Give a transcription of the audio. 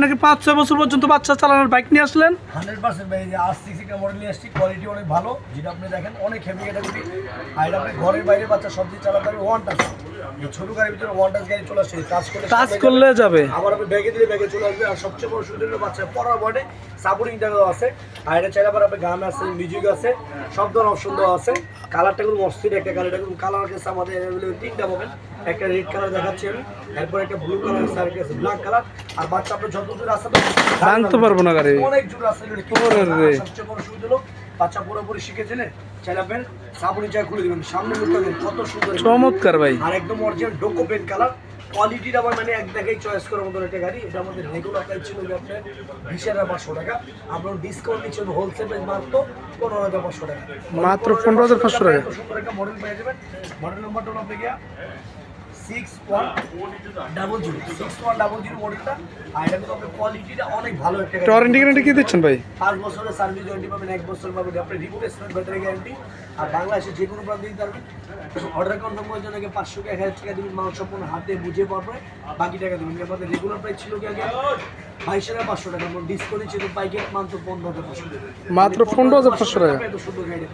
নাকি 5-6 বছর পর্যন্ত বাচ্চা চালানোর বাইক নিয়ে আসলেন। 100% ভাই, যে R6 একটা মডেল নিয়ে আসছি, কোয়ালিটি অনেক ভালো, যেটা আপনি দেখেন অনেক হেভি ক্যাটাগরি। আর এটা আপনি ঘরের বাইরে বাচ্চা সব দিয়ে চালাতে পারবেন। ওয়ান টাচ, ছোট গাড়ির ভিতরে ওয়ান টাচ গাড়ি চলে আসছে, টাচ করলে যাবে। আবার আপনি ব্যাগে দিলে ব্যাগে চলে আসবে। আর সবচেয়ে বড় সুবিধা হলো বাচ্চা পড়ার বোর্ডে সাপোর্টিংটা আছে। আর এটা চাইলে আবার আপনি গান আছে, মিউজিক আছে, সব ধরনের অপশন দেওয়া আছে। কালারটা খুব অস্থির একটা কালার। এটা কালার আছে আমাদের অ্যাভেলেবল তিনটা পাবেন। একটা রেড কালার দেখাচ্ছি আমি, এরপর একটা ব্লু কালার আছে, আর একটা ব্ল্যাক কালার। আর বাচ্চা আপনার যত দূর রাস্তা ভাঙতে পারবো না গাড়ি, অনেক দূর রাস্তা। সবচেয়ে বড় সুবিধা হলো বাচ্চা পুরোপুরি শিখেছেন, চাইলে আপনি সাপোর্টিং চাই খুলে দিবেন। সামনে লুকটা দেন কত সুন্দর, চমৎকার ভাই। আর একদম অরিজিনাল ডোকো পেন কালার। কোয়ালিটিটা আমার মানে এক দেখাই চয়েস করার মতো একটা গাড়ি। এটা আমাদের রেগুলার প্রাইস ছিল যে আপনার 20,500 টাকা। আপনার ডিসকাউন্ট দিচ্ছেন হোলসেল প্রাইস মাত্র 15,500 টাকা। মাত্র 15,500 টাকা। এত সুন্দর একটা মডেল পেয়ে যাবেন। মডেল নাম্বারটা হলো আপনাকে 6100 মডেলটা। আর এটা কিন্তু আপনার কোয়ালিটিটা অনেক ভালো একটা গাড়ি। ওয়ারেন্টি গ্যারান্টি কি দিচ্ছেন ভাই? 5 বছরের সার্ভিস ওয়ারেন্টি পাবেন, 1 বছর পাবেন আপনি রিপ্লেসমেন্ট ব্যাটারি গ্যারান্টি। আর বাংলাদেশে যে কোনো প্রান্তে দিতে পারবেন। অর্ডার কনফার্ম করার জন্য আগে 500 টাকা 1000 টাকা দিবেন, মাল সম্পূর্ণ হাতে বুঝে পারবে, বাকি টাকা দেবেন। আমাদের রেগুলার প্রাইস ছিল কি আগে 22,500 টাকা, ডিসকাউন্ট ছিল বাইকের মাত্র 15,500 টাকা। মাত্র 15,500 টাকা। এত সুন্দর গাড়ি।